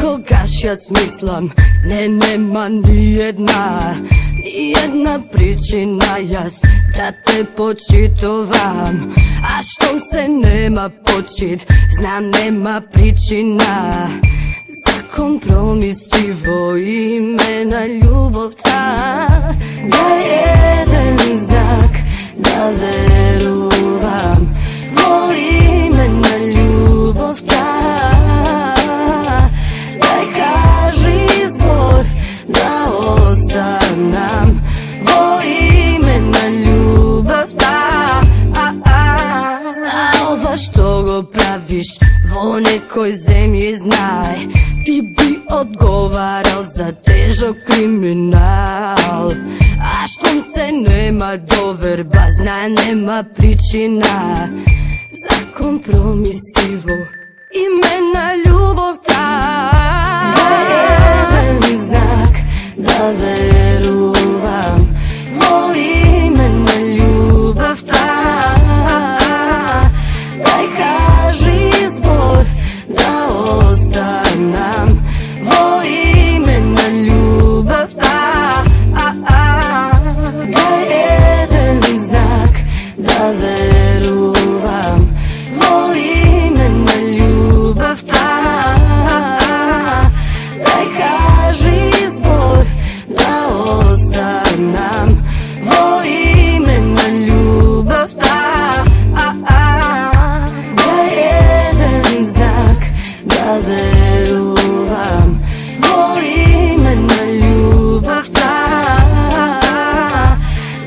Секогаш јас мислам, нема ни една причина јас да те почитувам. А штом се нема почит, знам нема причина за компромиси во име на љубовта. Дај еден знак да верувам во име на љубовта. Дај кажи збор да останам во име на љубовта. За ова што го правиш во некој земји, знај, ти би одговарал за тежок криминал. А штом се нема доверба, знај нема причина за компромиси во име на љубовта. Дај еден знак да верувам во име на љубовта. Дај кажи збор да останам во име на љубовта. Дај еден знак да верувам во име на љубовта. Дај кажи збор да останам во име на љубовта. Дај еден знак да верувам во име на љубовта.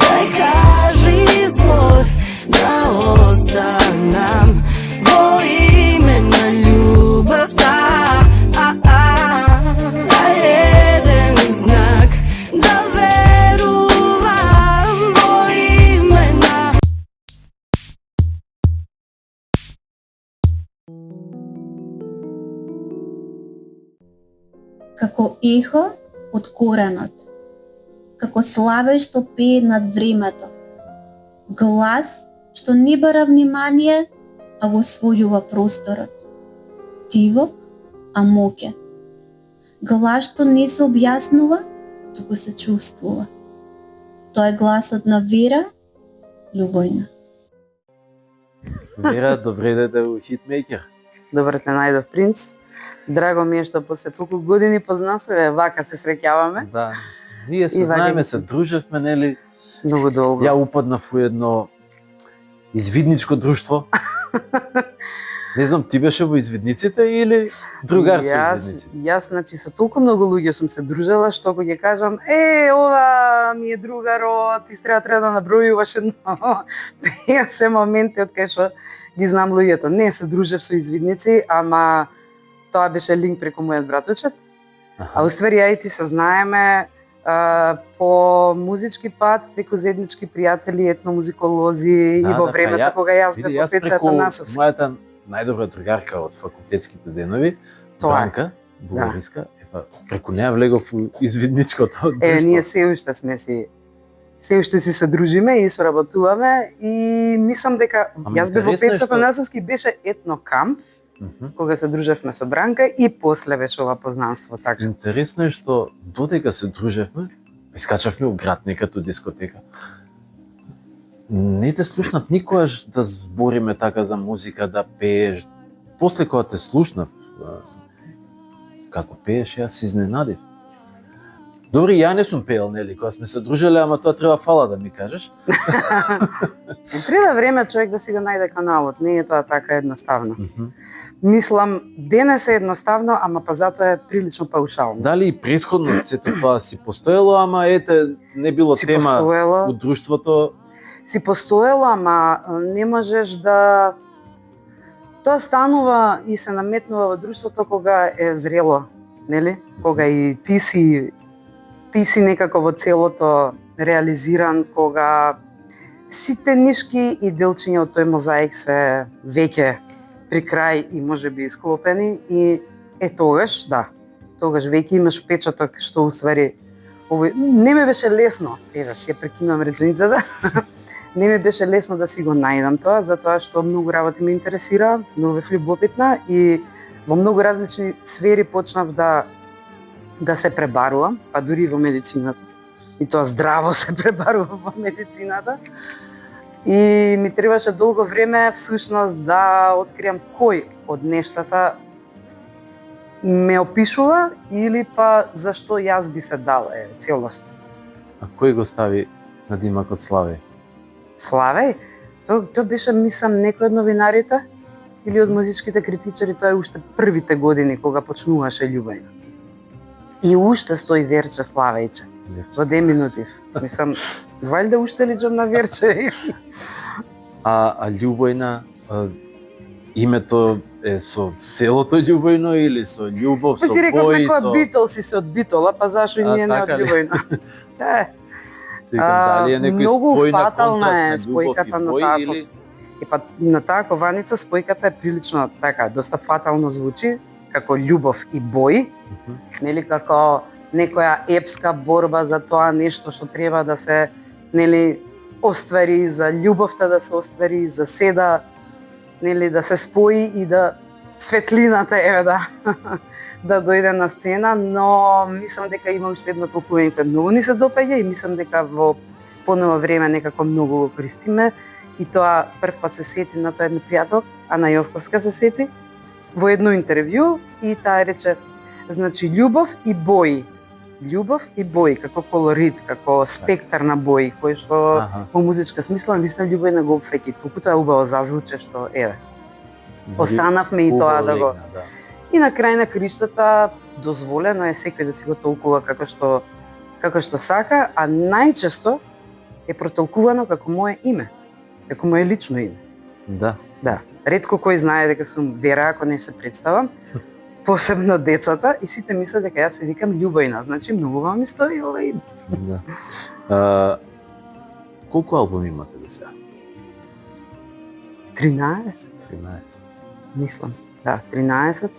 Дај кажи збор да останам во име на љубовта. Дај еден знак да верувам во име на... Како ехо од коренот, како славе што пее над времето, глас што не бара внимание, а го освојува просторот, тивок, а моке, глас што не се објаснува, туку се чувствува. Тоа е гласот на Вера Љубојна. Вера, добре дете у Хитмејкер. Добро те најдов, принц. Драго ми е што после толку години познанство вака се среќаваме. Да. Ние се знаеме, се дружевме, нели? Многу долго. Ја упаднав у едно извидничко друштво. Не знам, ти беше во извидниците или другар со извидници? Јас, значи, со толку многу луѓе сум се дружела, што ако ќе кажам, ова ми е другарот, ти треба да набројуваш едно. Ја се моменти од кај што ги знам луѓето. Не се дружев со извидници, ама тоа беше линк преку мојот браточет. А уствари ја и ти се знаеме по музички пат, преку заеднички пријатели, етномузиколози и во времето кога јас бев во Пеца Атанасовски. Мојата најдобра другарка од факултетските денови, Бранка, бугариска, преку неа влегов у извидничкото друштво. Ние се уште се дружиме и соработуваме и мислам дека јас бев во Пеца Атанасовски, беше етнокамп, кога се дружевме со Бранка и после беше ова познанство, така. Интересно е што додека се дружевме, искачавме у град некако дискотека. Не те слушнав никогаш да збориме така за музика, да пееш. После кога те слушнав како пееш, јас се изненадив. Добри, ја не сум пеел, нели, кога сме се дружеле, ама тоа треба фала да ми кажеш. Треба време човек да си го најде каналот, не е тоа така едноставно. Мислам, денес е едноставно, ама па затоа е прилично паушално. Дали и претходно сето тоа си постоело, ама ете, не било тема у друштвото? Си постоело, ама не можеш да... Тоа станува и се наметнува во друштвото кога е зрело, нели? Кога и ти си некако во целото реализиран, кога сите нишки и делчиња од тој мозаик се веќе при крај и можеби склопени и тогаш, да, тогаш веќе имаш впечаток што уствари овој не ми беше лесно, си ја прекинувам реченицата. Не ми беше лесно да си го најдам тоа, затоа што многу работи ме интересира, многу бев љубопитна и во многу различни сфери почнав да се пребарувам, па дури и во медицината. И тоа здраво се пребарувам во медицината. И ми требаше долго време всушност да откриам кој од нештата ме опишува или па зашто јас би се дала целосно. А кој го стави на димакот Славеј? Славеј, тоа беше, мислам, некој од новинарите или од музичките критичари, тоа е уште првите години кога почнуваше Љубојна. И уште стои Верче Славејче во деминутив. Мислам, валјда уште личам на Верче. А Љубојна, името е со селото Љубојно или со љубов, со Па си реков бој, некоја со... Битолси се од Битола, па зашо и ние не од така ли? Љубојна? Дали е некој многу спој на фатална контраст е на љубов спојката и на бој таа или... И па на таа кованица спојката е прилично така, доста фатално звучи, како љубов и бој, нели, како некоја епска борба за тоа нешто што треба да се, нели, оствари, за љубовта да се оствари, за седа, нели, да се спои и да светлината да дојде на сцена, но мислам дека има уште едно толкување кое многу ни се допаѓа и мислам дека во поново време некако многу го користиме. И тоа прв пат се сети на тоа едно пријател, Ана Јовковска се сети, во едно интервју и таа рече, значи љубов и бој. Љубов и бој, како колорит, како спектар на бои, кој што во музичка смисла, мислам Љубојна го опфаќа. Толку тоа убаво зазвуче што еве. Останавме и тоа да го. И на крај на криштата дозволено е секој да си го толкува како што сака, а најчесто е протолкувано како мое име, како мое лично име. Да. Да. Ретко кој знае дека сум Вера ако не се представам, посебно децата, и сите мислат дека јас се викам Љубојна, значи многу вам ми стои ова име. Да. Колку албуми имате до сега? 13, 13. мислам. Да, 13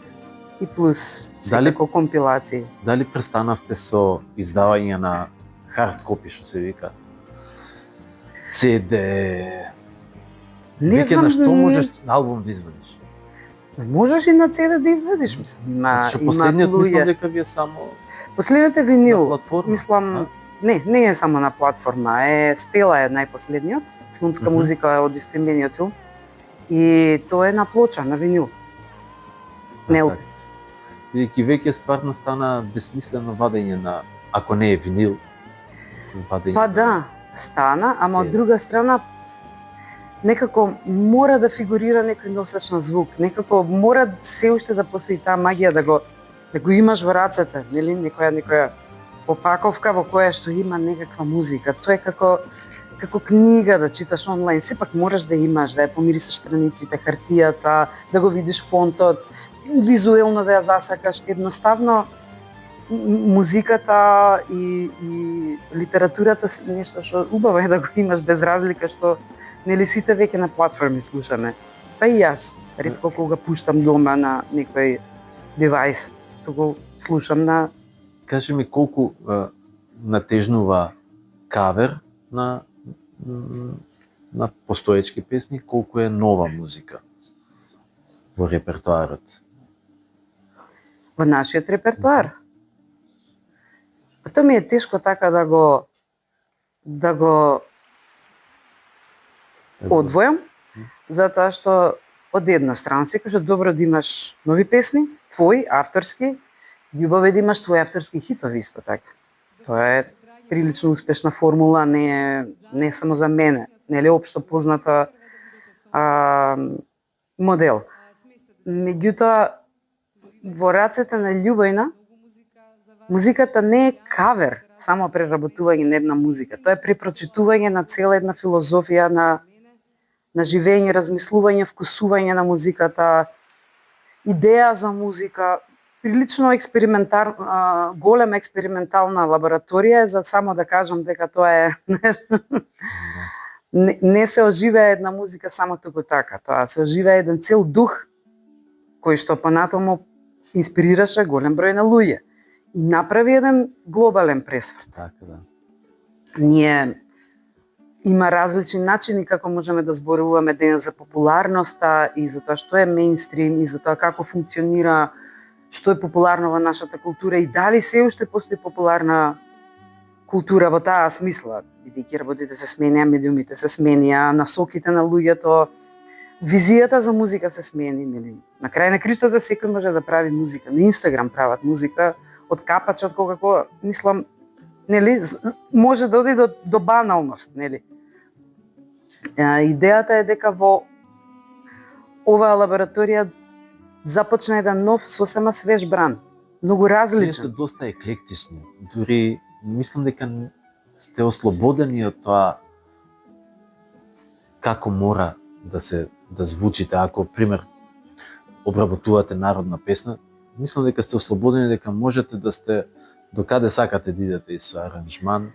и плюс Дали- секако компилации. Дали престанавте со издавање на хард копи, што се вика? CD... Не Веќе знам, на што можеш албум да извадиш? Можеш и на CD да извадиш, мислам. Што Има последниот луѓе. мислам дека ви е само Последниот е на винил. платформа. Мислам, не е само на платформа, Стела е најпоследниот, филмска Мгм. музика е од истоимениот филм. И тоа е на плоча, на винил. Не, Така. Бидејќи веќе стварно стана бесмислено вадење на, ако не е винил, вадење. па да, стана, ама од CD. друга страна некако мора да фигурира некој носач на звук, некако мора се уште да постои таа магија да го имаш во рацете, нели, некоја опаковка во која што има некаква музика. Тоа е како книга да читаш онлайн, сепак можеш да имаш, да ја помирисаш страниците, хартијата, да го видиш фонтот, визуелно да ја засакаш. Едноставно музиката и литературата се нешто што убаво е да го имаш, без разлика што нели сите веќе на платформи слушаме. Па и јас ретко кога пуштам дома на некој девајс, го слушам на... Кажи ми колку натежнува кавер на постоечки песни, колку е нова музика во репертоарот? во нашиот репертоар. Па тоа ми е тешко така да го одвојам, затоа што од една страна секој што добро да имаш нови песни, твои, авторски, љубов е да имаш твои авторски хитови исто така. Тоа е прилично успешна формула, не е само за мене, нели општо позната модел. Меѓутоа, во рацете на Љубојна, музиката не е кавер, само преработување на една музика. Тоа е препрочитување на цела една филозофија на живење, размислување, вкусување на музиката, идеја за музика, прилично голема експериментална лабораторија, за само да кажам дека тоа е не се оживее една музика само туку така, тоа се оживее еден цел дух кој што понатаму инспирираше голем број на луѓе и направи еден глобален пресврт. Така да. Ние има различни начини како можеме да зборуваме денес за популарноста и за тоа што е мејнстрим и за тоа како функционира, што е популарно во нашата култура и дали се уште постои популарна култура во таа смисла, бидејќи работите се сменија, медиумите се сменија, насоките на луѓето, визијата за музика се смени, нели? На крај на криштата секој може да прави музика. На Инстаграм прават музика од капачот како мислам, нели, може да оди до баналност, нели? Идејата е дека во оваа лабораторија започна еден нов, сосема свеж бран, многу различен. Нешто доста еклектично. Дури мислам дека сте ослободени од тоа како мора да звучите. Ако, пример, обработувате народна песна, мислам дека сте ослободени, дека можете да сте докаде сакате да идете и со аранжман.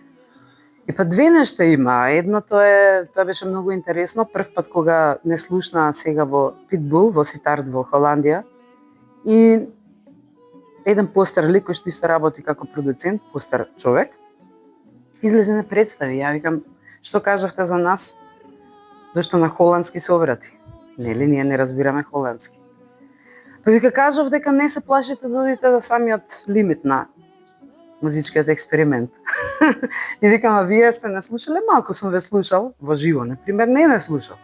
И па две нешта има. Едното е, тоа беше многу интересно, прв пат кога не слушна сега во Питбул, во Ситард во Холандија, и еден постар лик кој што исто работи како продуцент, постар човек, излезе на представи. Ја викам, што кажавте за нас? Зашто на холандски се обрати? Нели, ние не разбираме холандски. Па вика, кажав дека не се плашите да одите до самиот лимит на музичкиот експеримент. И викам, а вие сте не слушале? Малку сум ве слушал во живо, например, не слушал.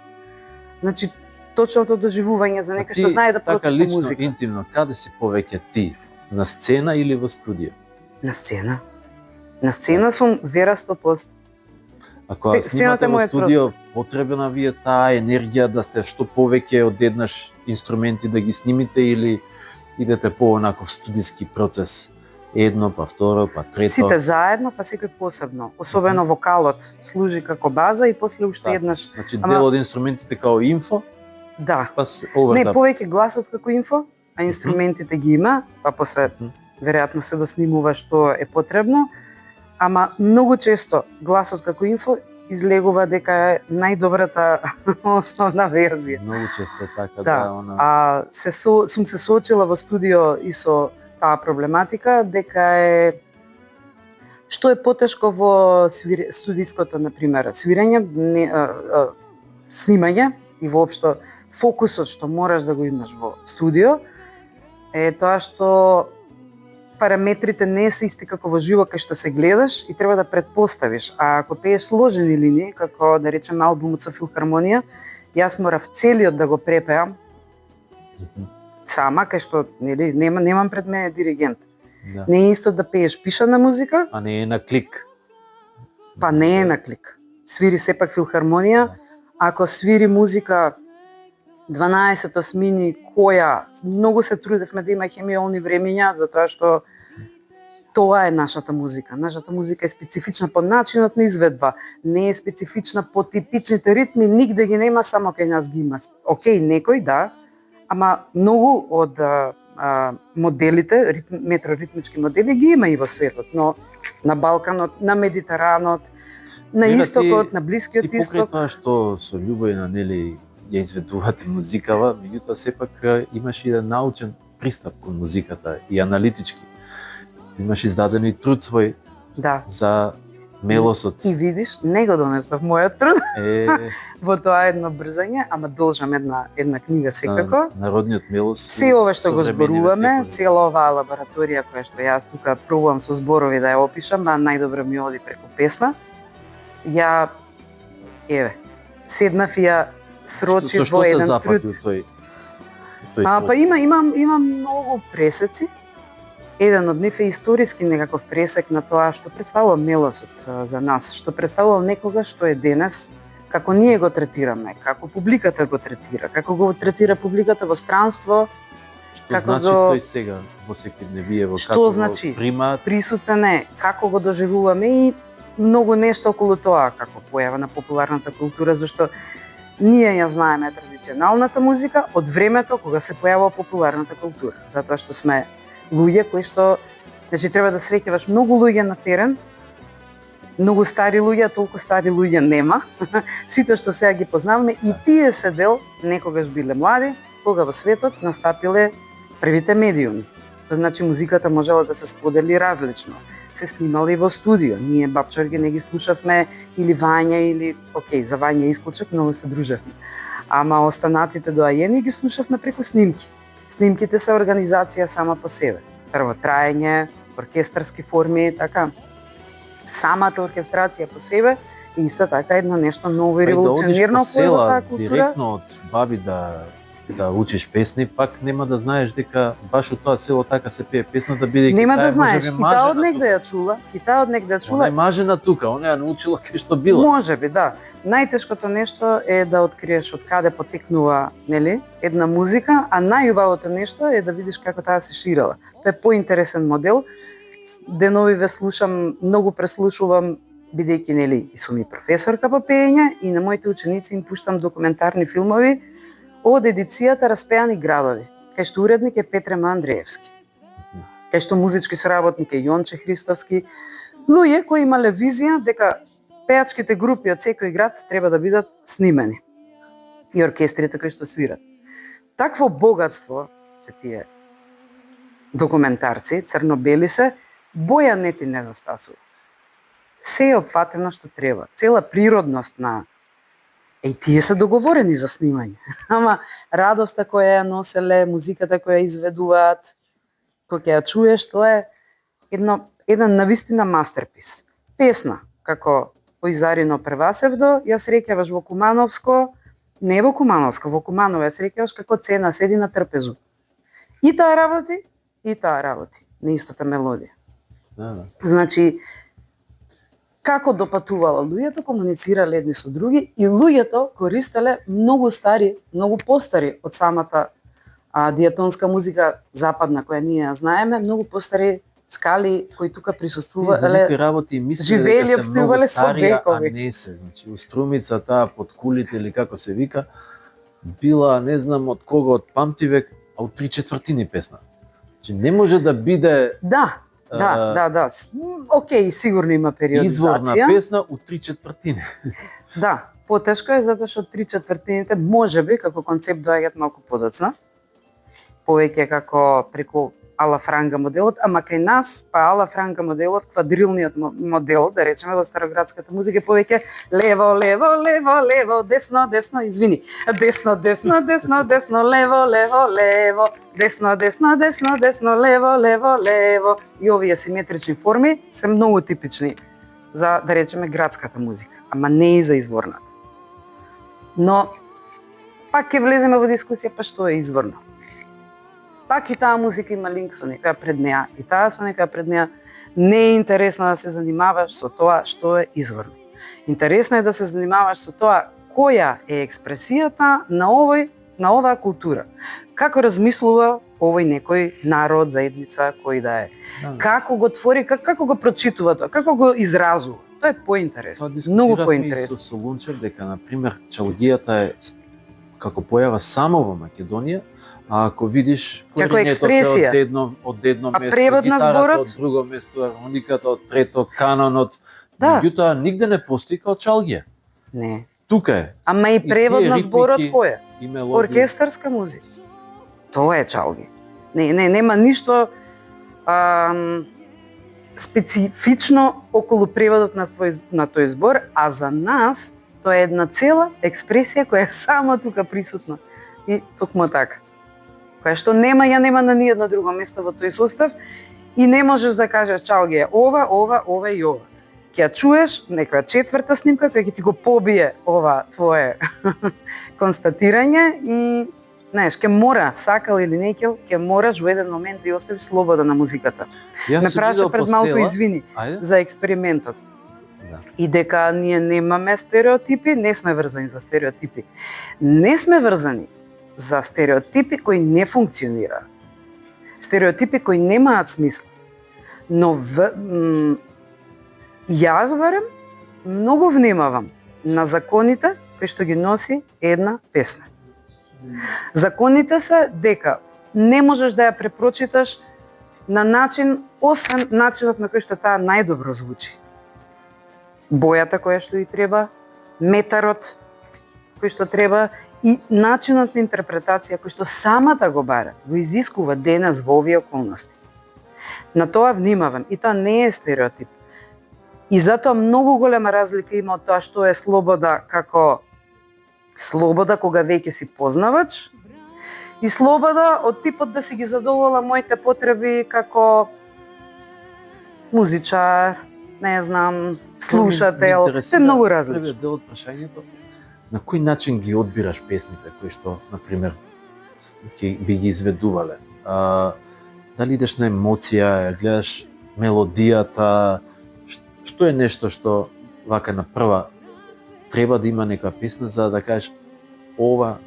Значи, точното доживување за некој што знае да прочита така лично, музика. интимно, каде си повеќе ти? На сцена или во студио? На сцена. На сцена сум вера 100%. Ако Сцената снимате му во е студио, потребна ви е таа енергија да сте што повеќе одеднаш инструменти да ги снимите или идете по онаков студиски процес? Едно, па второ, па трето. Сите заедно, па секој посебно. Особено вокалот служи како база и после уште Да. еднаш. Значи Ама- дел од инструментите као инфо, Да. па се Не, овертап. повеќе гласот како инфо, а инструментите ги има, па после Мгм. веројатно се доснимува што е потребно, ама многу често гласот како инфо излегува дека е најдобрата основна верзија. Многу често е така, Да, да, она. А сум се соочила во студио и со таа проблематика дека е што е потешко во студиското, например, свирење, снимање и воопшто фокусот што мораш да го имаш во студио е тоа што параметрите не се исти како во живо кај што се гледаш и треба да предпоставиш. А ако пееш сложени линии, како да речеме албумот со филхармонија, јас морав целиот да го препеам Мгм. сама, кај што нели немам пред мене диригент. Да. Не е исто да пееш пишана музика, А не е на клик. па не е на клик. Свири сепак филхармонија, ако свири музика 12 осмини која многу се трудевме да има хемиолни времења, затоа што тоа е нашата музика. Нашата музика е специфична по начинот на изведба, не е специфична по типичните ритми, нигде ги нема, само кај нас ги има. Океј, некој да, ама многу од моделите, метроритмички модели ги има и во светот, но на Балканот, на Медитеранот, на Мира, Истокот, ти- на Блискиот Ти покрај Исток. тоа што со љубов на нели ја изведувате музикава, меѓутоа сепак имаш и еден научен пристап кон музиката и аналитички. Имаш издаден и труд свој Да. за мелосот. И видиш, не го донесов мојот труд Е, во тоа едно брзање, ама должам една книга секако. на народниот мелос. Се ова што го современиве зборуваме, текови. цела оваа лабораторија која што јас тука пробувам со зборови да ја опишам, а најдобро ми оди преку песна. Ја седнав и ја срочив Со што во се еден запати труд. у тој труд? Па имам многу пресеци. Еден од нив е историски некаков пресек на тоа што представува мелосот за нас, што представува некогаш што е денес, како ние го третираме, како публиката го третира, како го третира публиката во странство, Што како значи го- тој сега во секојдневиево, Што како значи? го примаат? присутен е, како го доживуваме и многу нешто околу тоа, како појава на популарната култура, зашто ние ја знаеме традиционалната музика од времето кога се појавува популарната култура, затоа што сме луѓе кои што, значи треба да среќаваш многу луѓе на терен, многу стари луѓе, а толку стари луѓе нема. Сите што сега ги познаваме и тие се дел некогаш биле млади, кога во светот настапиле првите медиуми. Тоа значи музиката можела да се сподели различно. Се снимала и во студио. Ние Бабчорги не ги слушавме или Вања или за Вања исклучок, многу се дружевме. Ама останатите доајени ги слушавме преку снимки. Снимките се организација сама по себе. Прво траење, оркестарски форми, така. Самата оркестрација по себе и исто така едно нешто ново и револуционерно по села, таа култура. директно од баби да учиш песни, пак нема да знаеш дека баш од тоа село така се пее песната, бидејќи Нема да таа знаеш, можеби и таа од мажена негде ја чула, и таа од негде ја тука. чула. Она е мажена тука, она ја научила кај што била. Можеби, да. Најтешкото нешто е да откриеш од каде потекнува, нели, една музика, а најубавото нешто е да видиш како таа се ширела. Тоа е поинтересен модел. Денови ве слушам, многу преслушувам, бидејќи нели и сум и професорка по пеење и на моите ученици им пуштам документарни филмови од едицијата Распеани градови, кај што уредник е Петре Андреевски, кај што музички соработник е Јонче Христовски, луѓе кои имале визија дека пеачките групи од секој град треба да бидат снимени и оркестрите кои што свират. Такво богатство се тие документарци, црно-бели се, боја не ти недостасува. Се е опфатено што треба, цела природност на тие се договорени за снимање. Ама радоста која ја носеле, музиката која изведуваат, кој ќе ја чуеш, тоа е еден навистина мастерпис. Песна, како Поизарино Првасевдо, ја среќаваш во Кумановско, не во Кумановско, во Куманово ја среќаваш како Цена седи на трпезу. И таа работи на истата мелодија. Да. Значи, како допатувала луѓето, комуницирале едни со други и луѓето користеле многу стари, многу постари од самата диатонска музика западна која ние ја знаеме, многу постари скали кои тука присуствувале. За некои работи мислеле живееле, дека се многу обстојувале со старија, а векови. не се. Значи, уструмица таа под кулите или како се вика, била, не знам од кога, од памтивек, а од 3/4 песна. Значи, не може да биде Да. Океј, сигурно има периодизација. изворна песна од 3/4. Да, потешко е затоа што 3/4 можеби како концепт доаѓаат малку подоцна. Повеќе како преку ала франга моделот, ама кај нас, па ала франга моделот, квадрилниот модел, да речеме во староградската музика, повеќе лево, лево, лево, лево, десно, десно, извини. Десно, десно, десно, десно, лево, лево, лево, десно, десно, десно, десно, лево, лево, лево. И овие симетрични форми се многу типични за, да речеме, градската музика, ама не и за изворната. Но, пак ќе влеземе во дискусија, па што е изворно? Пак и таа музика има линк со некоја пред неа, и таа со некоја пред неа. Не е интересно да се занимаваш со тоа што е изворно. Интересно е да се занимаваш со тоа која е експресијата на оваа култура. Како размислува овој некој народ, заедница, кој да е. Како го твори, како го прочитува тоа, како го изразува. Тоа е поинтересно, многу поинтересно. Со Солунчев дека, например, чалгијата е како појава само во Македонија, а ако видиш како експресија од едно а место, превод на гитарата зборот? од друго место, хармониката од трето, канонот, Да. меѓутоа нигде не постои као чалгија. Не. Тука е. Ама и превод тие на зборот ритмики кој е? И мелодија. Оркестарска музика. Тоа е чалги. Нема ништо специфично околу преводот на тој збор, а за нас тоа е една цела експресија која е само тука присутна. И токму така. Која што ја нема на ниедно друго место во тој состав и не можеш да кажеш чалги е ова и ова. Ќе ја чуеш некоја четврта снимка која ќе ти го побие ова твое констатирање и знаеш, ќе мора, сакал или не ќе мораш во еден момент да ја оставиш слобода на музиката. Ме праша пред малку извини за експериментот. Да. И дека ние немаме стереотипи, не сме врзани за стереотипи. Не сме врзани за стереотипи кои не функционираат. Стереотипи кои немаат смисла. Но јас барем многу внимавам на законите кои што ги носи една песна. Законите се дека не можеш да ја препрочиташ на начин, освен начинот на кој што таа најдобро звучи. Бојата која што и треба, метарот кој што треба и начинот на интерпретација кој што самата го бара, го изискува денес во овие околности. На тоа внимавам и тоа не е стереотип. И затоа многу голема разлика има од тоа што е слобода како слобода кога веќе си познавач и слобода од типот да си ги задовола моите потреби како музичар, не знам, слушател, се многу различно. Првиот дел од прашањето, на кој начин ги одбираш песните кои што, на пример, би ги изведувале? Дали идеш на емоција, гледаш мелодијата, што е нешто што вака на прва треба да има нека песна за да кажеш ова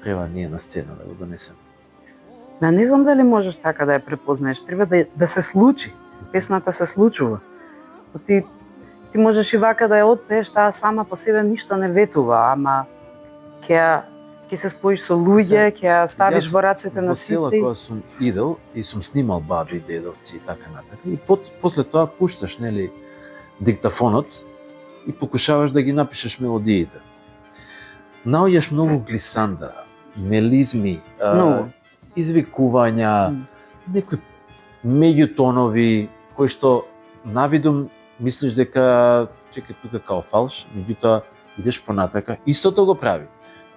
треба ние на сцена да го донесеме? Не знам дали можеш така да ја препознаеш, треба да се случи. Песната се случува. Ти можеш и вака да ја отпееш, таа сама по себе ништо не ветува, ама ќе се споиш со луѓе, ќе ја ставиш во рацете на сите. Во села кога сум идел и сум снимал баби, дедовци и така натака, и после тоа пушташ, нели, диктафонот и покушаваш да ги напишеш мелодиите. Наоѓаш многу глисанда, мелизми, извикувања, некои меѓутонови кои што навидум мислиш дека чекај тука као фалш, меѓутоа идеш понатака, истото го прави.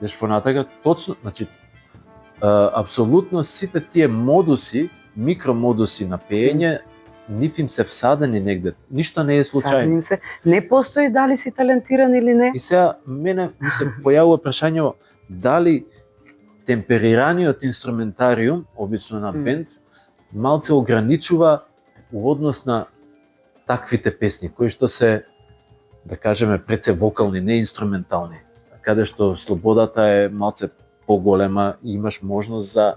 Идеш понатака, точно, значи апсолутно сите тие модуси, микромодуси на пеење, нив им се всадени негде. Ништо не е случајно. Се. Не постои дали си талентиран или не. И сега мене ми се појавува прашање дали темперираниот инструментариум, обично на бенд, малце ограничува у однос на таквите песни, кои што се, да кажеме, пред се вокални, не инструментални, каде што слободата е малце поголема и имаш можност за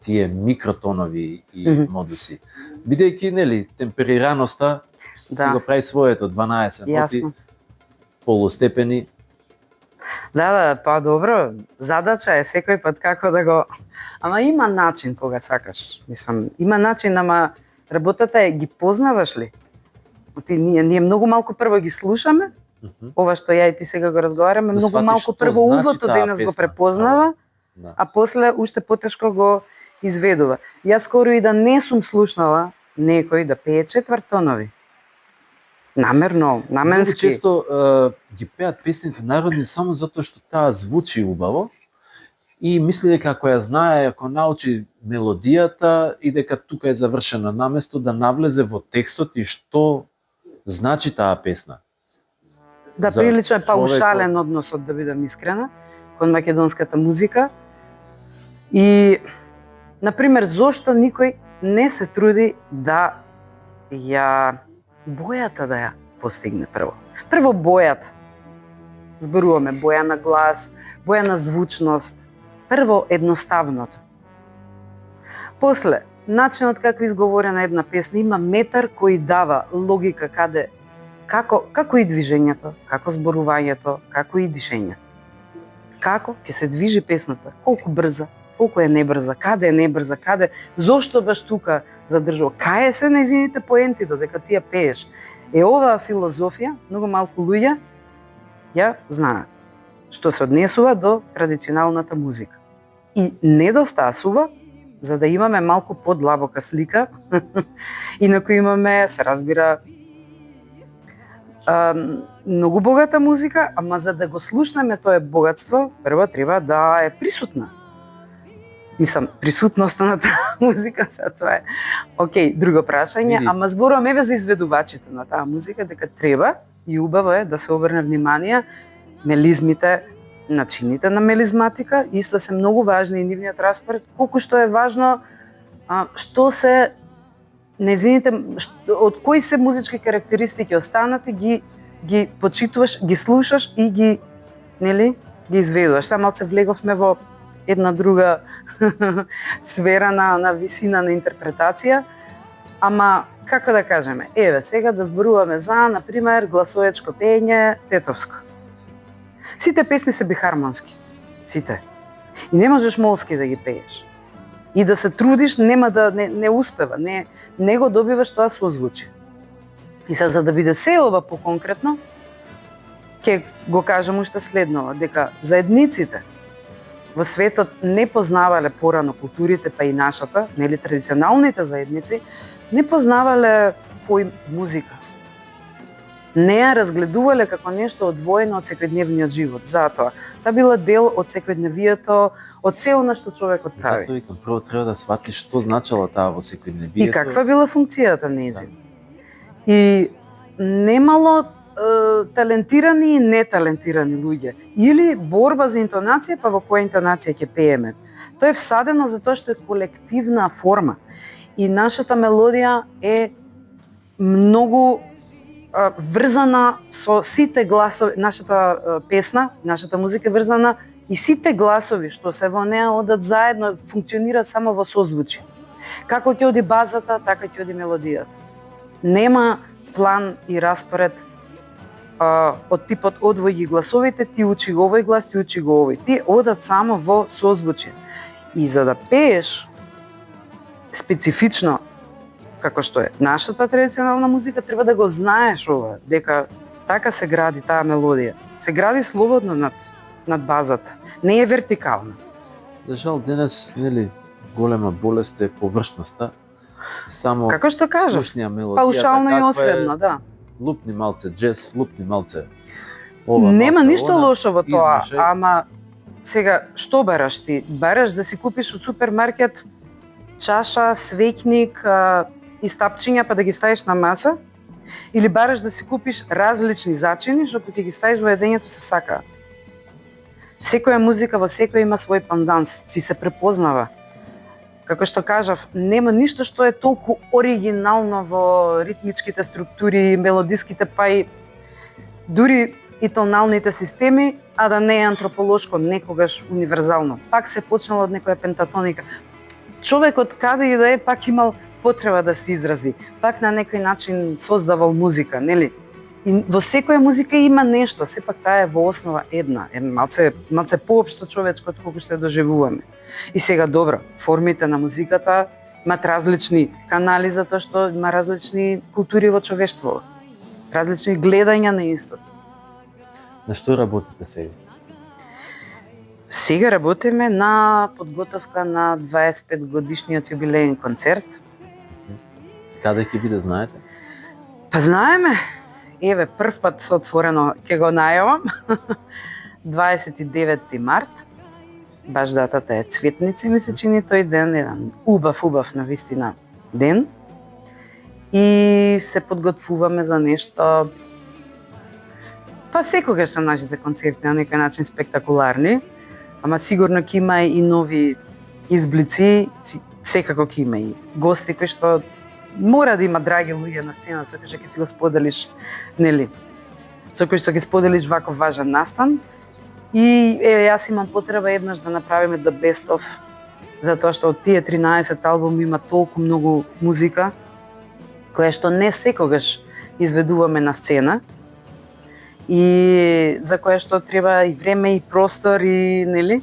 тие микротонови и модуси. Бидејќи, нели, темперираноста си го прави своето, 12 ноти, полустепени. Да, па добро, задача е секој пат како да го... Ама има начин кога сакаш, мислам, има начин, ама работата е ги познаваш ли? Ние многу малку прво ги слушаме, ова што ја и ти сега го разговараме, многу малку прво увото денес го препознава, а после уште потешко го изведува. Јас скоро и да не сум слушнала некој да пее четвртонови. Намерно, наменски. Многу често ги пеат песните народни само затоа што таа звучи убаво и мисли дека ако ја знае, ако научи мелодијата и дека тука е завршена, наместо да навлезе во текстот и што значи таа песна. Да, прилично е паушален односот, да бидам искрена, кон македонската музика. И, например, зошто никој не се труди да ја бојата да ја постигне прво. Прво бојата. Зборуваме боја на глас, боја на звучност. Прво едноставното. После, начинот како изговорена една песна има метар кој дава логика како и движењето, како зборувањето, како и дишење. Како ќе се движи песната, колку брза, колку е небрза, каде е небрза, зошто баш тука задржува, кај се нејзините поенти додека ти ја пееш. Оваа филозофија, многу малку луѓе ја знаат, што се однесува до традиционалната музика. И недостасува, за да имаме малку подлабока слика, инаку имаме, се разбира, многу богата музика, ама за да го слушнеме тоа богатство, прво треба да е присутна. Мислам, присутноста на таа музика, тоа е. Океј, друго прашање, ама зборувам еве за изведувачите на таа музика, дека треба и убаво е да се обрне внимание мелизмите, начините на мелизматика, исто се многу важни и нивниот распоред, колку што е важно што се незините, од кои се музички карактеристики останати, ги почитуваш, ги слушаш и ги изведуваш. Само малце влеговме во една друга сфера на висина на интерпретација, ама како да кажеме, еве сега да зборуваме за, например, гласоечко пеење тетовско. Сите песни се бихармонски, сите. И не можеш молски да ги пееш. И да се трудиш, нема да не успева, не го добиваш тоа созвучи. И сега, за да биде се ова поконкретно, ќе го кажам уште следново, дека заедниците во светот не познавале порано културите, па и нашата, нели традиционалните заедници, не познавале поим музика. Не ја разгледувале како нешто одвоено од секојдневниот живот. Затоа, таа била дел од секојдневието, од се она што човекот прави. Затоа викам, прво треба да сватиш што значела таа во секојдневието. И каква била функцијата нејзина. И немало талентирани и неталентирани луѓе. Или борба за интонација, па во која интонација ќе пееме. Тоа е всадено затоа што е колективна форма. И нашата мелодија е многу врзана со сите гласови, нашата песна, нашата музика е врзана и сите гласови што се во неа одат заедно, функционираат само во созвучие. Како ќе оди базата, така ќе оди мелодијата. Нема план и распоред од типот одвој ги гласовите, ти учи го овој глас, ти учи го овој. Ти одат само во созвучие. И за да пееш специфично, како што е нашата традиционална музика, треба да го знаеш ова, дека така се гради таа мелодија. Се гради слободно над базата, не е вертикална. За жал денес, нели, голема болест е површноста. Само Како што кажав, слушнија мелодија. паушално и оследно, да. Лупни малце джез, лупни малце ова. Нема малце ништо она, лошо во тоа, измешај. ама сега што бараш ти? Бараш да си купиш од супермаркет чаша, свеќник и стапчиња па да ги ставиш на маса? Или бараш да си купиш различни зачини што ќе ги ставиш во едењето се сака? Секоја музика во секој има свој панданс, си се препознава. Како што кажав, нема ништо што е толку оригинално во ритмичките структури, мелодиските, па и дури и тоналните системи, а да не е антрополошко, некогаш универзално. Пак се почнало од некоја пентатоника. Човекот каде и да е, пак имал потреба да се изрази. Пак на некој начин создавал музика, нели? И во секоја музика има нешто, сепак таа е во основа една, малце поопшто човечко колку што ја доживуваме. И сега добро, формите на музиката имаат различни канали затоа што има различни култури во човештво, различни гледања на истото. На што работите сега? Сега работиме на подготовка на 25 годишниот јубилеен концерт. Каде ќе биде, знаете? Па знаеме, еве прв пат отворено ќе го најавам. 29 март. Баш датата е Цветници, ми се чини тој ден, еден убав на вистина ден. И се подготвуваме за нешто. Па секогаш се нашите концерти на некој начин спектакуларни, ама сигурно ќе има и нови изблици, секако ќе има и гости кои што мора да има драги луѓе на сцена со кои што ќе си го споделиш, нели? Со кои што ќе споделиш ваков важен настан. И јас имам потреба еднаш да направиме the best of, затоа што од тие 13 албуми има толку многу музика која што не секогаш изведуваме на сцена и за која што треба и време и простор и нели?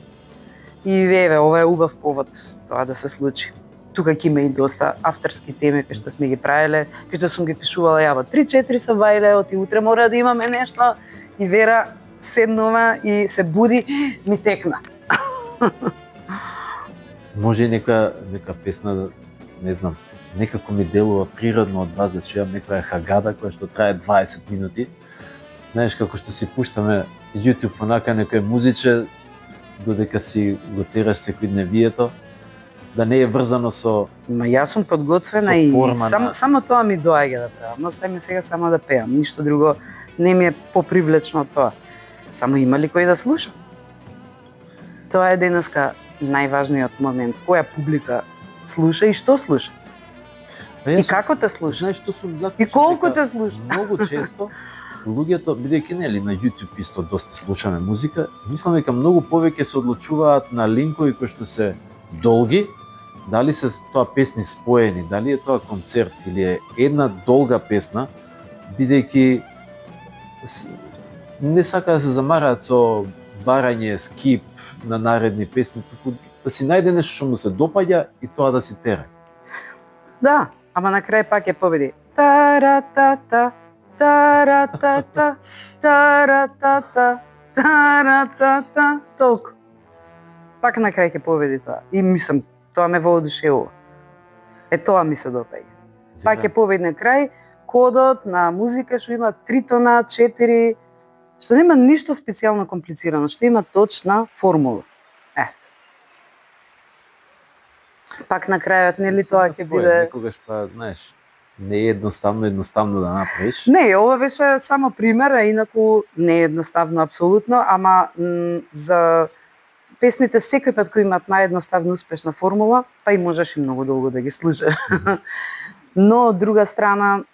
И еве, ова е убав повод тоа да се случи. Тука ќе има и доста авторски теми кои што сме ги правеле, кои што сум ги пишувала ја во 3-4 со Вајле, оти утре мора да имаме нешто и Вера седнува и се буди, ми текна. Може и нека песна, не знам, некако ми делува природно од вас да чујам некоја хагада која што трае 20 минути. Знаеш, како што си пуштаме YouTube онака некој музиче, додека си го тераш секојдневието, да не е врзано со... Ма јас сум подготвена со и форма само тоа ми доаѓа да правам. Но остави сега само да пеам, ништо друго не ми е попривлечно од тоа. Само има ли кој да слуша? Тоа е денеска најважниот момент. Која публика слуша и што слуша? И како те слуша? Знаеш што сум И колку те слуша? Многу често луѓето, бидејќи нели на YouTube исто доста слушаме музика, мислам дека многу повеќе се одлучуваат на линкови кои што се долги, дали се тоа песни споени, дали е тоа концерт или е една долга песна, бидејќи не сака да се замараат со барање, скип на наредни песни, туку да си најде нешто што му се допаѓа и тоа да си тера. Да, ама на крај пак ја победи. Таратата, таратата, таратата, таратата, толку. пак на крај ќе победи тоа. И мислам, тоа ме воодушевува. Тоа ми се допаѓа. Пак ќе победне крај кодот на музика што има 3 тона, 4, што нема ништо специјално комплицирано, што има точна формула. Пак на крајот, нели тоа ќе биде... Некогаш па, знаеш, не е едноставно да направиш. Не, ова беше само пример, а инаку не е едноставно апсолутно, ама за песните секој пат кои имаат наједноставно успешна формула, па и можеш и многу долго да ги слушаш. Но од друга страна,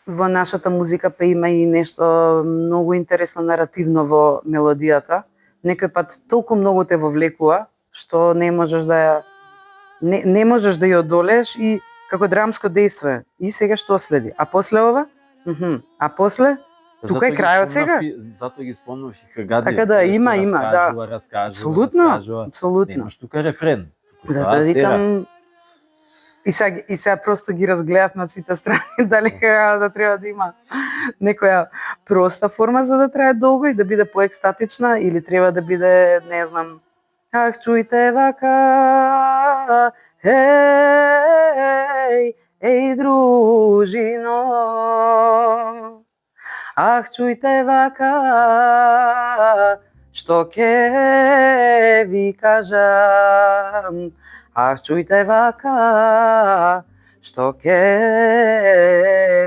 во нашата музика па има и нешто многу интересно наративно во мелодијата. Некој пат толку многу те вовлекува што не можеш да ја не можеш да ја одолееш и како драмско дејство. И сега што следи? А после ова? А после? Тука е крајот сега. Затоа ги спомнав и Хагадија. Така да, има, да. Раскажува. Абсолютно. Немаш тука рефрен. Затоа викам, и сега просто ги разгледавме од сите страни, дали да треба да има некоја проста форма за да трае долго и да биде поекстатична, или треба да биде, не знам, ах, чујте вака, еј, дружино, ах, чујте вака, што ке ви кажам, ах, чујте вака, што ке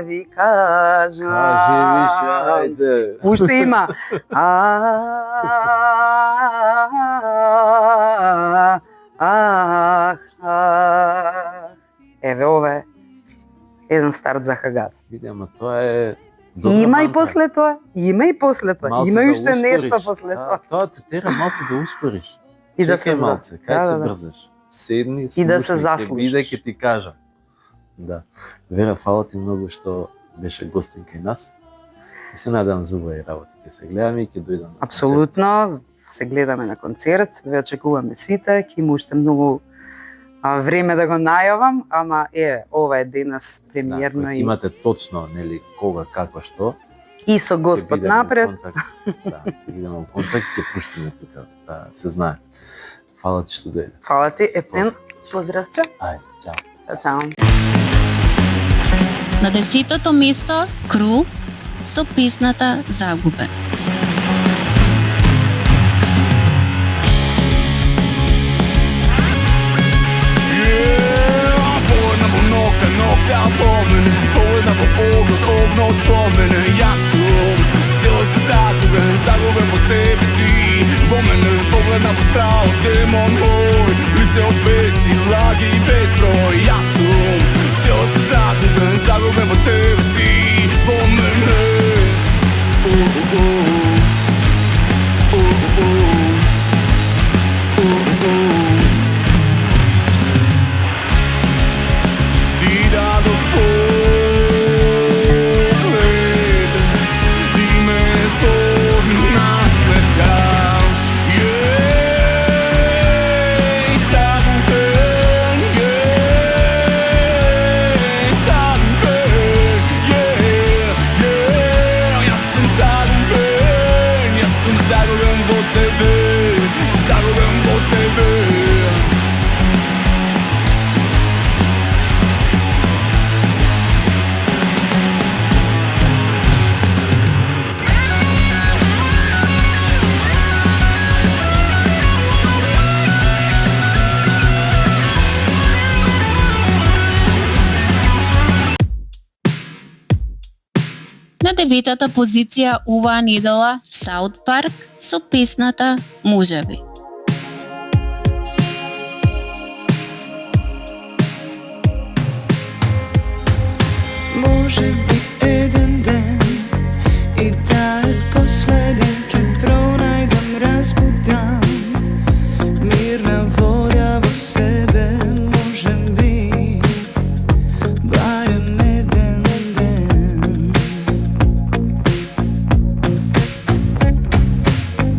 ви кажам. Кажи више, ајде. Уште има. Еве, ова е еден старт за Хагад. Види, ама тоа е... Има и после тоа, има и после тоа, има и уште нешто после тоа. Тоа те тера малце да успориш. И да се малце, кај се брзаш. Седни, слушни, и да се заслушаш. Ќе биде, ќе ти кажа. Да. Вера, фала ти многу што беше гостин кај нас. И се надам за убави работи. Ќе се гледаме и ќе дојдам на концерт. Апсолутно, се гледаме на концерт, ве очекуваме сите, ќе има уште многу време да го најавам, ама ова е денес премиерно. Да, имате точно, нели, кога, како, што. И со Господ напред. Да, ќе идеме во контакт, ќе пуштиме тука, да се знае. Фала ти што дојде. Фала ти, Ептен, поздравце. Ајде, чао. Чао. На 10-то место Крул со песната Загубен. Pogled na ogno spomene. Ja sam cijelosti zaguben po tebi ti. Vo mene pogled na strao demon moj. Lice od pesi, lagi i bezbroj. Ja sam cijelosti zaguben po tebi ti. Vo mene ti dado pogled i me zbog nasmehljam. Jej, zaguben, ja sam zaguben vo tebe, zaguben vo tebe. На 9-та позиција оваа недела Саут Парк со песната Можеби. Може би еден ден и да е последен, ќе пронајдам разбудам мирна вода во себе. Може би барем еден ден.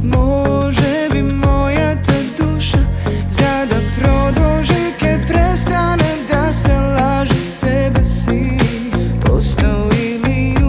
Може би мојата душа за да продолжи ќе престане да се лаже себе си. Постои ли у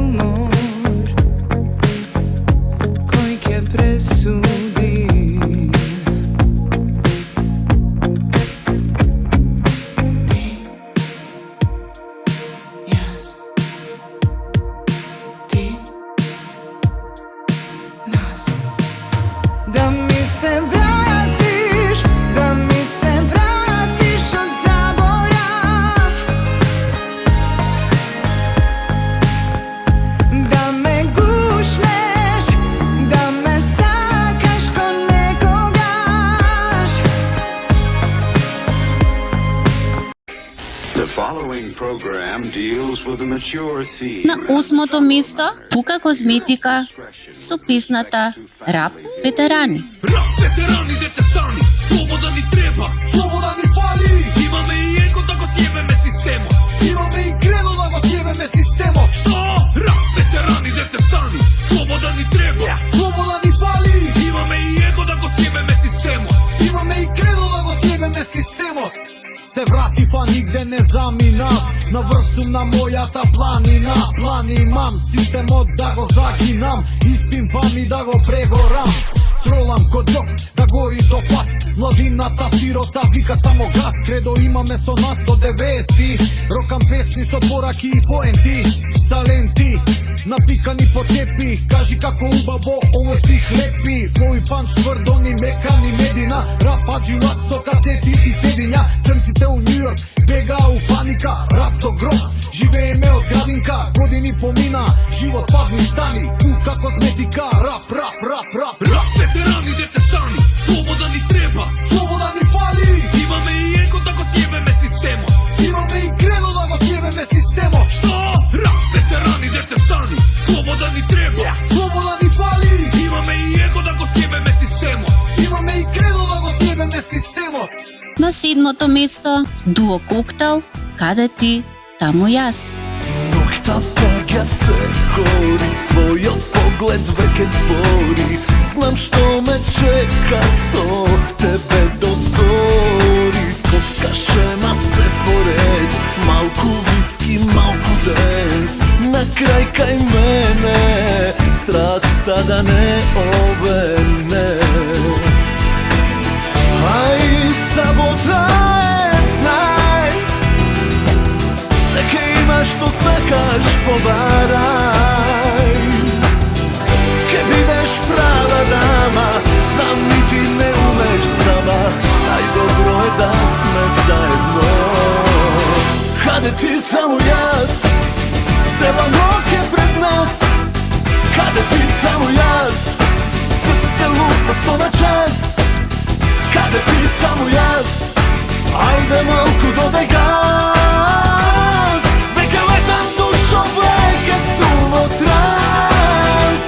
program deals with a mature theme. На осмото место Пука козметика со песната Рап ветерани. Rap veterani, dete stani, sloboda ni treba, sloboda ni fali. Imame i ego da go sjebeme sistemo, imame i kredo da go sjebeme sistemo. Što? Rap veterani, dete stani, sloboda ni treba, sloboda ni fali. Imame i ego da go sjebeme sistemo, imame i kredo da go sjebeme sistemo. Се врати па нигде не заминав. На врв сум на мојата планина. План имам, системот да го закинам. Испимпам и да го прегорам. Сролам ко џок, да гори до пас. Младината сирота вика само газ. Кредо имаме со нас до 90. Рокам песни со пораки и поенти. Таленти, напикани по тепи. Кажи како убаво ово стих лепи. Флоу и панч тврдони, мекани медина. Рап аджилак со касети и седиња. Црнците у Нью Йорк бегаа у паника. Рап до гроб, живееме од градинка. Години помина, живот падни стани. Пука козметика, рап, рап, рап, рап. Rap veterani, dete stani, sloboda ni treba, sloboda ni fali. Imame i ego da go sjebeme sistemo, imame i kredo da go sjebeme sistemo. Što? Rap veterani, dete stani, sloboda ni treba, sloboda ni fali. Imame i ego da go sjebeme sistemo, imame i kredo da go sjebeme sistemo. На седмото место Дуо Коктел, Каде ти, таму јас. Нокта паѓа се гори, твојот поглед веќе збори. Знам што ме чека со тебе до зори. Скопска шема се поред, малку виски, малку денс. На крај кај мене, страста да не овене. Ај, сабота е, знај, нека има што сакаш, побарај. Ке бидеш права дама, знам ни ти не умеш сама. Ај добро е да сме заедно. Каде ти, таму јас, цела ноќ е пред нас. Каде ти, таму јас, срце лупа 100 на час. Каде ти, таму јас, ајде малку додај газ. Веќе летам душо, веќе сум во транс.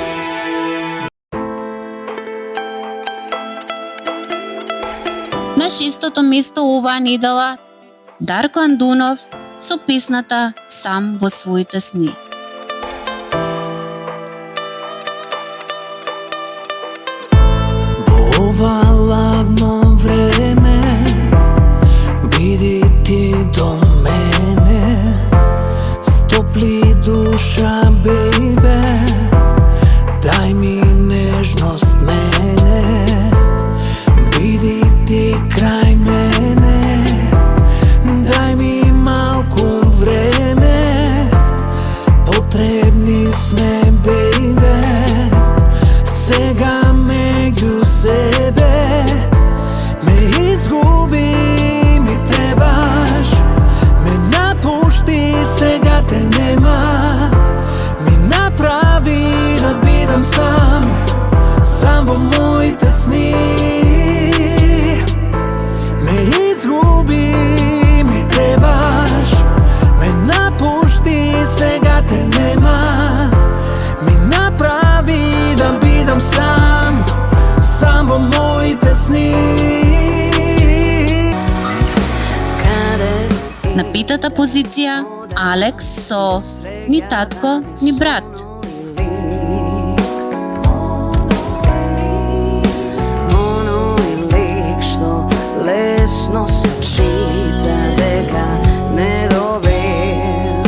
На шестото место оваа недела Дарко Андунов со песната Сам во своите сни. Во ова ладно време, биди ти до мене, стопли душа, бейбе, дај ми нежност мене, биди ти крај мене, дај ми малку време, потребни сме, бейбе, сега меѓу себе ме изгуби, ми требаш, ме напушти, сега те нема, ми направи да бидам сам, сам во моите сни. Ме изгуби, ми требаш, ме напушти, сега те нема, ми направи да бидам сам, сам во моите сни. На петата позиција Алекс со Ни татко, ни брат. Monolik što lesno se čita дека не добив.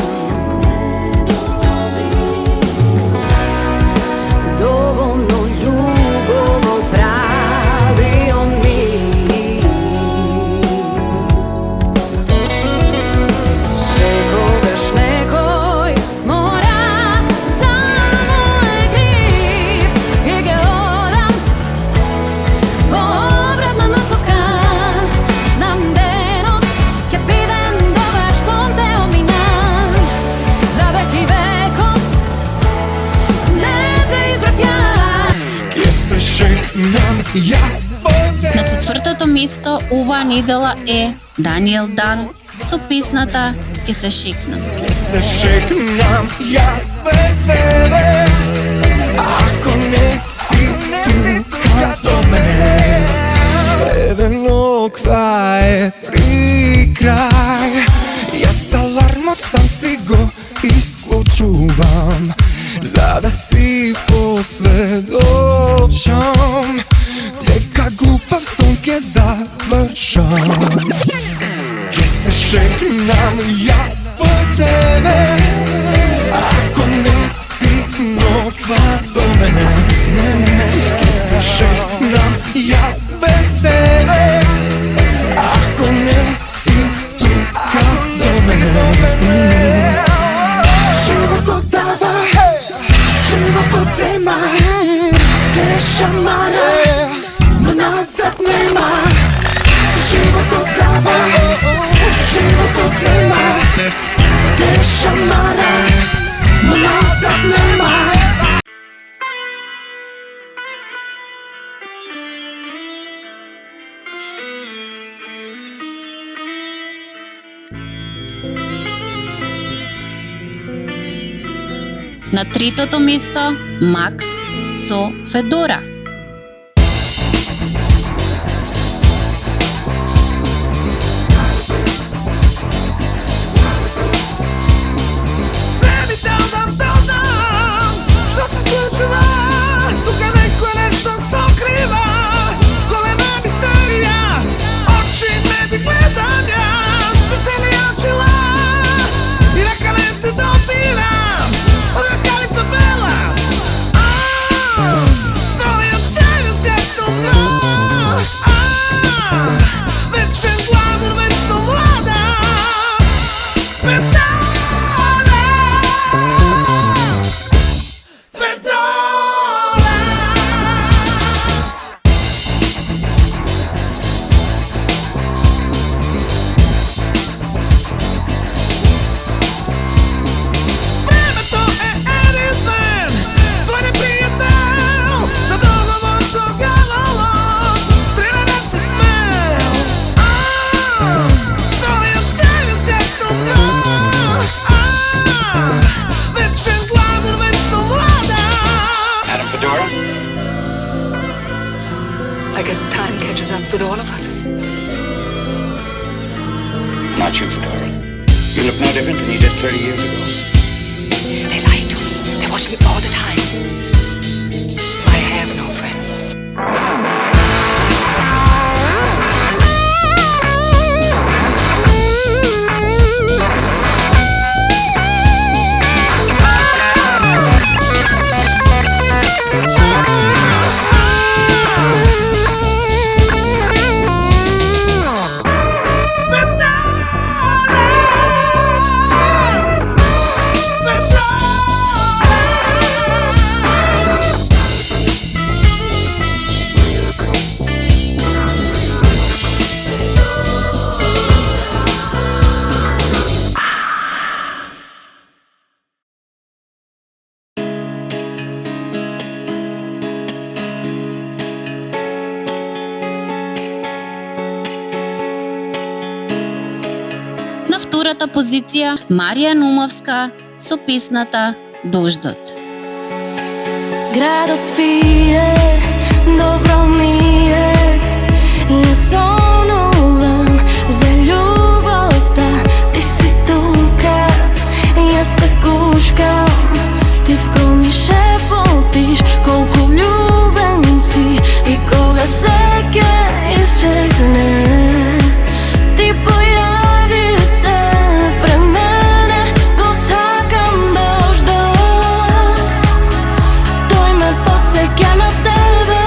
Доволно љубово правио ми. Секогаш некој мора да му е крив и ге одам во обратна насока. Знам денот ќе биде добар што те обминам. За век и веков не те избрав јас. Ке се шегнам јас. На четвртото место оваа недела е Даниел Дан со песната ќе се шекнам. се шекнам јас без тебе, ако не си тука до мене. Едно ква е при крај, јас алармот сам си го исклучувам, за да си посведочам дека глупав сон ке завршам. Ке се шекнам јас по тебе, ако не си ноква до мене. Ке се шекнам јас без тебе, ако не си тука до мене. Животот дава, животот зема, те шамара, но назад нема. Животот дава, животот зема, те шамара, но назад нема. На третото место Макс со Федора. Седи там да дознам што се случува, тука некој нешто сокрива. Голема мистерија, очи не ти гледам јас, спустени очила и нека не те допирам. Ова калица бела, твојот шајас гастова, вечен гладор, вечно млада. I guess time catches up with all of us. Not you, Fedora. You look no different than you did 30 years ago. They lied to me. They watched me all the time. I have no friends. На втората позиција Марија Нумовска со песната Дождот. Градот спие, добро ми е, ја сонувам за љубовта, ти си тука, јас те гушкам, ти вко ми шепотиш колку влюбен си и кога се ќе исчезне, ти појави се пред мене, го сакам дождот, тој ме потсеќа на тебе,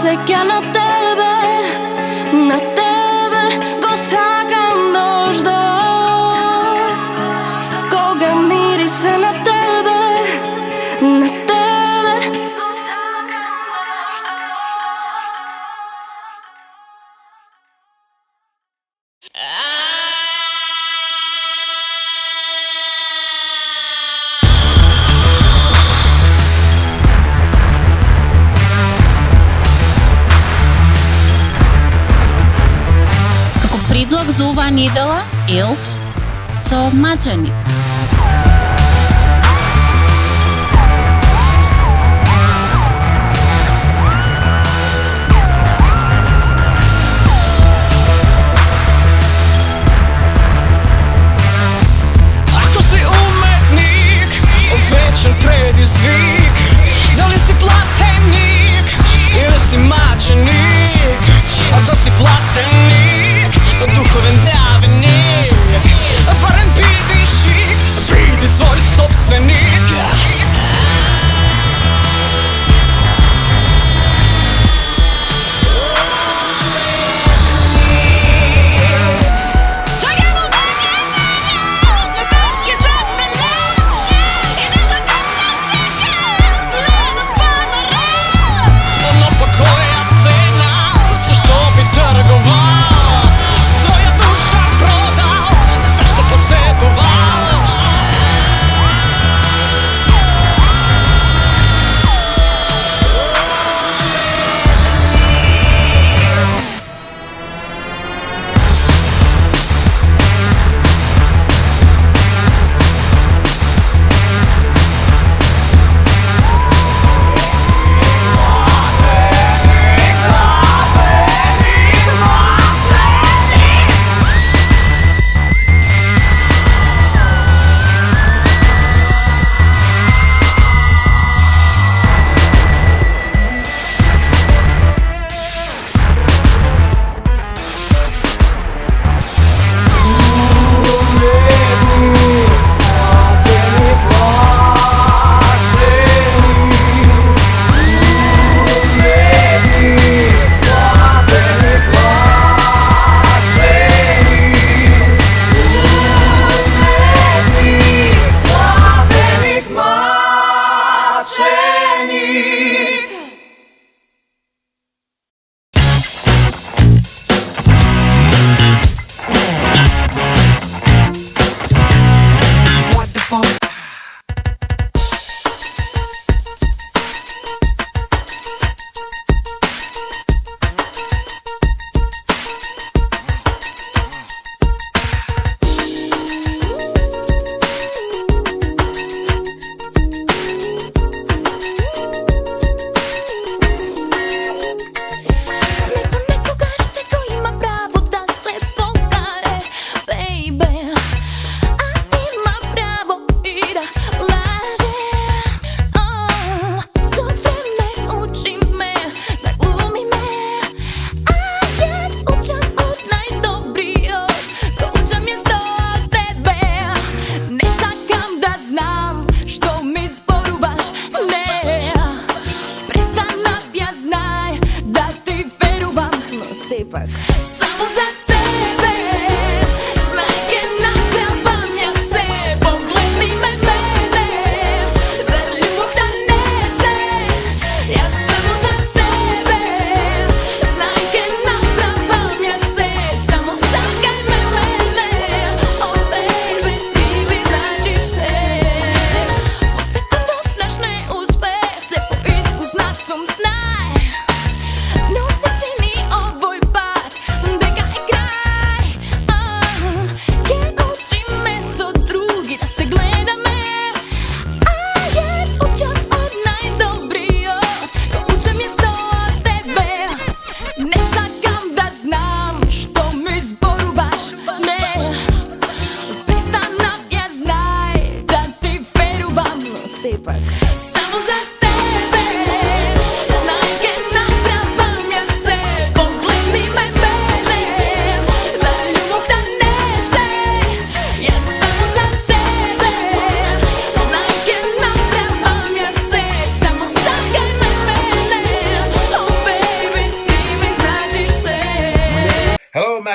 подсеќа на тебе го сакам дождот. Кога мирисе на тебе го сакам Предлог за оваа недела Елф со Мачаник. Ако си уметник, вечен предизвик, дали си платеник или си маченик? Ако си платеник, духовен давеник, барем биди шик, биди свой собственик.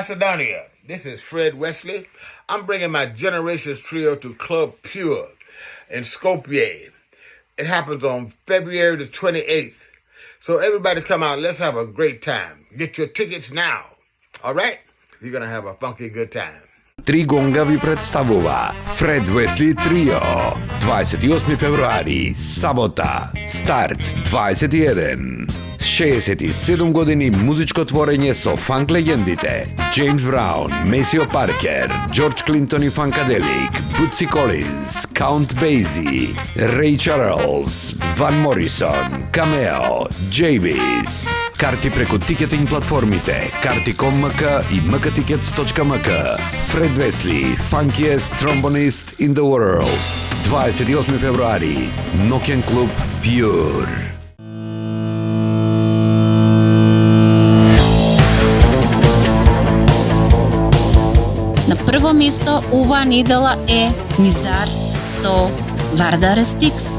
Macedonia. This is Fred Wesley. I'm bringing my Generations Trio to Club Pure in Skopje. It happens on February the 28th. So everybody come out. Let's have a great time. Get your tickets now. All right? You're going to have a funky good time. Три гонга ви представува Фред Уесли Трио. 28 февруари, сабота. Старт 21. 67 години музичко творење со фанк легендите Джеймс Браун, Месио Паркер, Джордж Клинтон и Фанкаделик, Бутси Колинс, Каунт Бейзи, Рей Чарлз, Ван Морисон, Камео, Джейбис. Карти преку тикетинг платформите Karti.com.mk и mktickets.mk. Фред Весли, funkiest trombonist in the world. 28 февруари, Nokian Club Pure. На прво место оваа недела е Мизар со Вардар Стикс.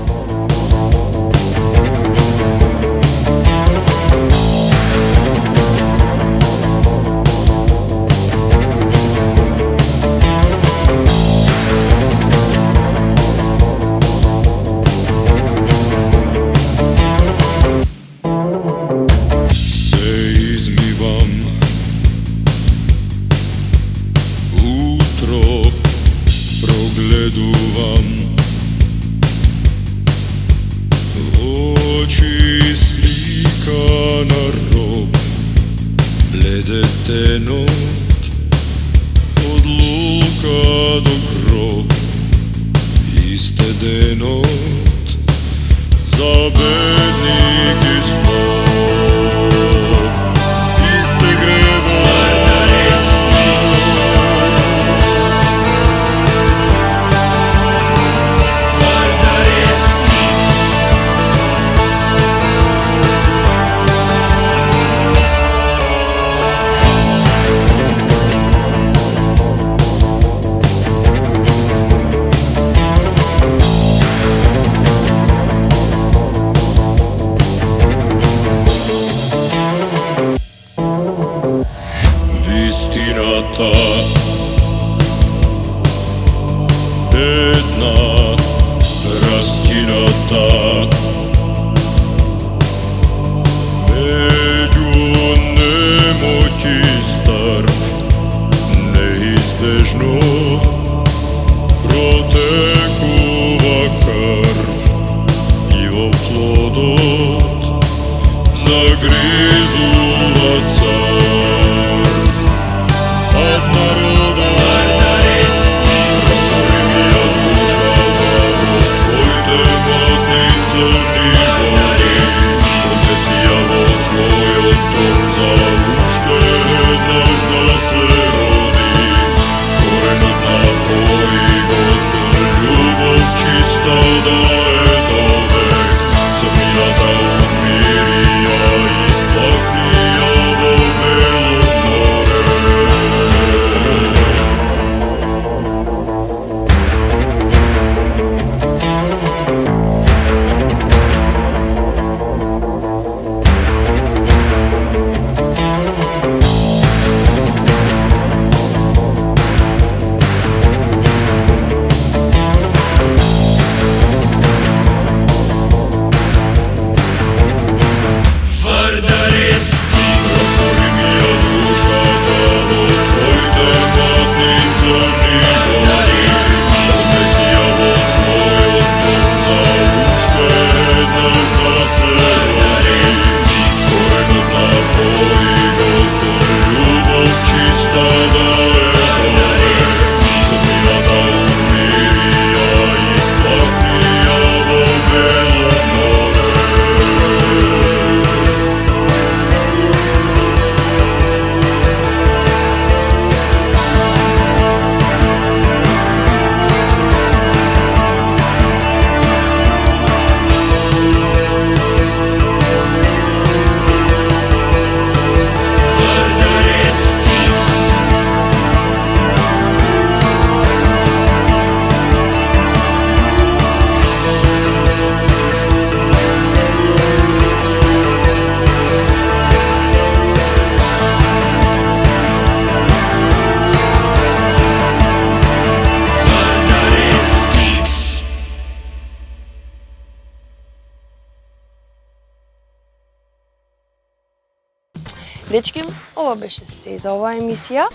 Дечки, ова беше се за оваа емисија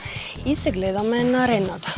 и се гледаме наредната.